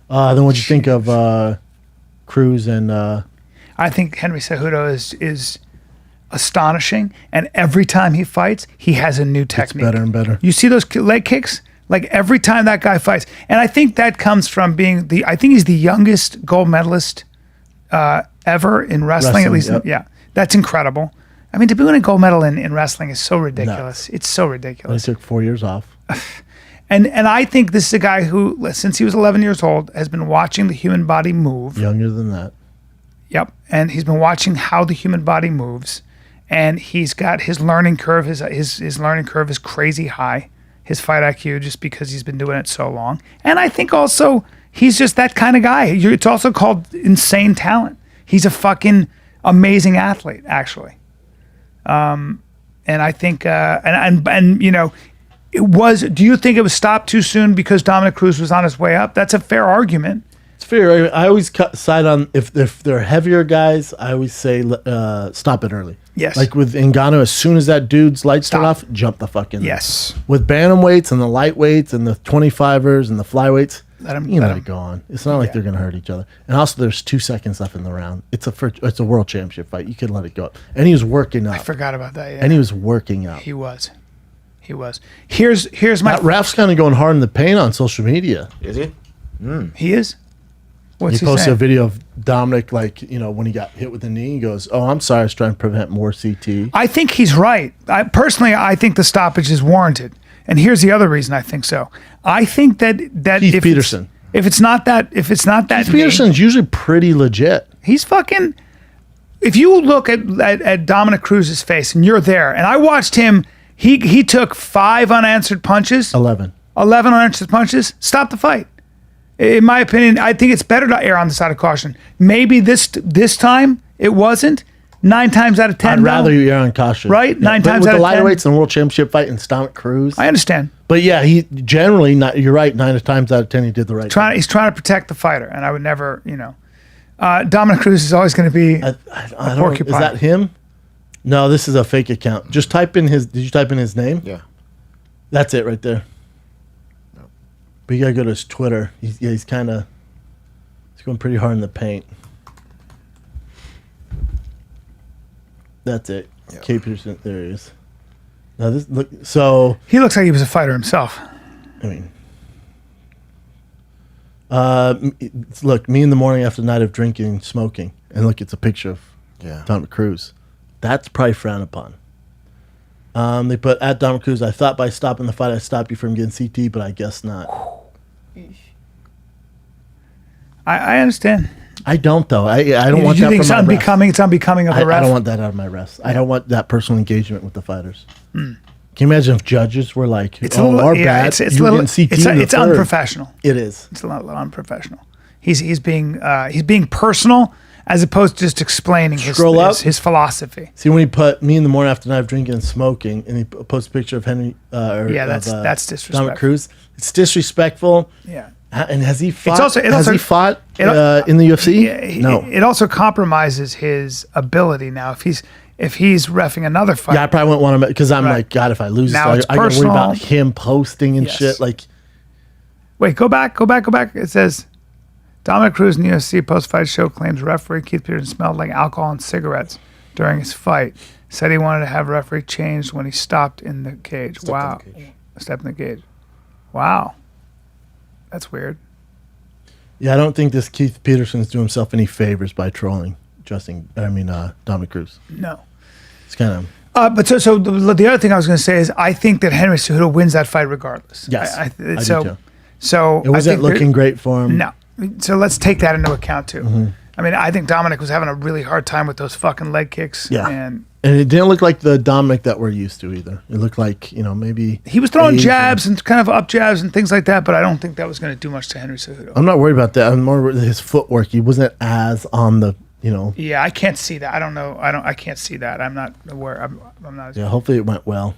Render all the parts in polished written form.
Then what'd you think of Cruz and? I think Henry Cejudo is astonishing, and every time he fights, he has a new technique. Better and better. You see those leg kicks? Like every time that guy fights, and I think that comes from being I think he's the youngest gold medalist ever in wrestling, at least. Yep. Yeah, that's incredible. I mean, to be winning a gold medal in wrestling is so ridiculous. It's so ridiculous. He took 4 years off. And I think this is a guy who, since he was 11 years old, has been watching the human body move. Younger than that. Yep, and he's been watching how the human body moves, and he's got his learning curve. His learning curve is crazy high. His fight IQ, just because he's been doing it so long. And I think also he's just that kind of guy. It's also called insane talent. He's a fucking amazing athlete, actually. And I think, and you know, do you think it was stopped too soon because Dominick Cruz was on his way up? That's a fair argument. It's fair. I always side on, if they're heavier guys, I always say stop it early. Yes. Like with Ngannou, as soon as that dude's lights turn off, jump the fuck in there. Yes. With bantamweights and the lightweights and the 25ers and the flyweights, let it go on. It's not like they're going to hurt each other. And also, there's 2 seconds left in the round. It's a world championship fight. You can let it go. And he was working up. I forgot about that. Yeah. And he was working up. He was. Here's my. That ref's kind of going hard in the paint on social media. Is he? He is. What's he he posted saying? a video of Dominic, like, you know, when he got hit with the knee, he goes, "Oh, I'm sorry, I was trying to prevent more CT." I think he's right. I think the stoppage is warranted. And here's the other reason I think so. I think that Keith Peterson. If it's not that Keith knee, Peterson's usually pretty legit. he's fucking. If you look at Dominick Cruz's face and you're there, and I watched him, he took 5 unanswered punches, 11 unanswered punches. Stop the fight. In my opinion, I think it's better to err on the side of caution. Maybe this time it wasn't. 9 times out of 10, I'd rather you err on caution, right? 9 but times with out the of 10. lightweights and world championship fight and Dominick Cruz. I understand. But yeah, he generally not. You're right. 9 times out of 10, he did the right thing. He's trying to protect the fighter, and I would never, you know. Dominick Cruz is always going to be I a don't, porcupine. is that him? No, this is a fake account. Just type in his. Did you type in his name? Yeah. That's it right there. No. But you gotta go to his Twitter. He's kind of. Going pretty hard in the paint. That's it. Yeah. K. Peterson, there he is. Now this look. So He looks like he was a fighter himself. I mean, look, me in the morning after a night of drinking and smoking, and look, it's a picture of Dominick Cruz. That's probably frowned upon. They put at Dominick Cruz. I thought by stopping the fight, I stopped you from getting CT, but I guess not. I understand. I don't though. I don't want you that think from my unbecoming? It's unbecoming of a ref. I don't want that out of my refs. I don't want that personal engagement with the fighters. Can you imagine if judges were like, It's a little, our bad. It's unprofessional. It is. It's a little unprofessional. He's being personal as opposed to just explaining his philosophy. See, when he put me in the morning after night of drinking and smoking, and he posted a picture of Henry. That's disrespectful. Dominick Cruz. It's disrespectful. Yeah. And has he fought? Has he fought in the UFC? No. It also compromises his ability now. If he's reffing another fight. Yeah, I probably wouldn't want him because I'm like, God, if I lose, now I gotta worry about him posting and shit. Like, wait, go back. It says Dominick Cruz in the UFC post-fight show claims referee Keith Peterson smelled like alcohol and cigarettes during his fight. Said he wanted to have referee changed when he stopped in the cage. Stepped in the cage. Wow. That's weird. Yeah, I don't think this Keith Peterson is doing himself any favors by trolling Dominick Cruz. No. It's kind of... but so the other thing I was going to say is I think that Henry Cejudo wins that fight regardless. Yes, I do too. So it wasn't looking great for him. No. So let's take that into account too. Mm-hmm. I mean, I think Dominic was having a really hard time with those fucking leg kicks. Yeah. And it didn't look like the Dominic that we're used to either. It looked like, maybe... He was throwing jabs and kind of up jabs and things like that, but I don't think that was going to do much to Henry Cejudo. I'm not worried about that. I'm more worried about his footwork. He wasn't as on the, Yeah, I can't see that. I don't know. I can't see that. I'm not aware. I'm not... Yeah, hopefully it went well.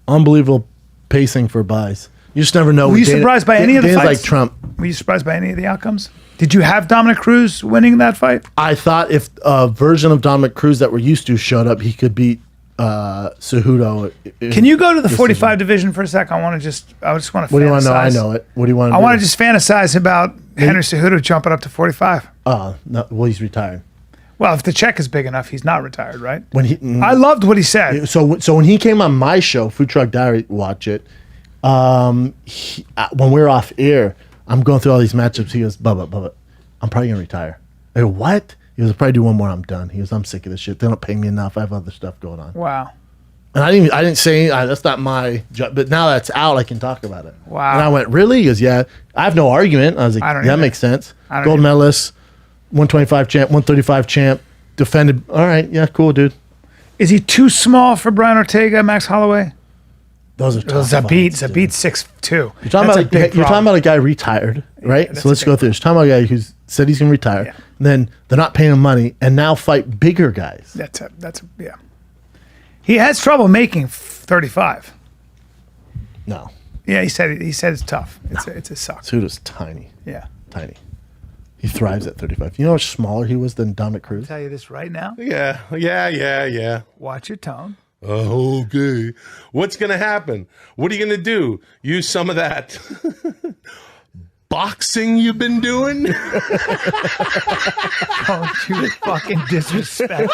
Unbelievable pacing for buys. You just never know. Were you surprised by any of the fights? Like Trump. Were you surprised by any of the outcomes? Did you have Dominick Cruz winning that fight? I thought if a version of Dominick Cruz that we're used to showed up, he could beat Cejudo. Can you go to the 45 division for a sec? I just want to fantasize. What do you want to know? I know it. What do you want to I do? want to just fantasize about Henry Cejudo jumping up to 45. No, well, he's retired. Well, if the check is big enough, he's not retired, right? I loved what he said. So when he came on my show, Food Truck Diary, watch it. When we were off air, I'm going through all these matchups. He goes, Bubba, I'm probably gonna retire. I go, what? He goes, I'll probably do one more. I'm done. He goes, I'm sick of this shit. They don't pay me enough. I have other stuff going on. Wow. And I didn't say that's not my job. But now that's out, I can talk about it. Wow. And I went, really? He goes, yeah. I have no argument. I was like, that makes sense. Gold medalist, 125 champ, 135 champ, defended. All right, yeah, cool, dude. Is he too small for Brian Ortega, Max Holloway? Those are tough. Zabit's 6'2". You're talking about a guy retired, right? Yeah, so let's go through this. You're talking about a guy who said he's going to retire. Yeah. And then they're not paying him money and now fight bigger guys. Yeah. He has trouble making 35. No. Yeah, he said it's tough. It's a suck. Cejudo's tiny. Yeah. Tiny. He thrives at 35. You know how much smaller he was than Dominick Cruz? I'll tell you this right now. Yeah. Watch your tone. Okay. What's going to happen? What are you going to do? Use some of that boxing you've been doing? Don't you fucking disrespect.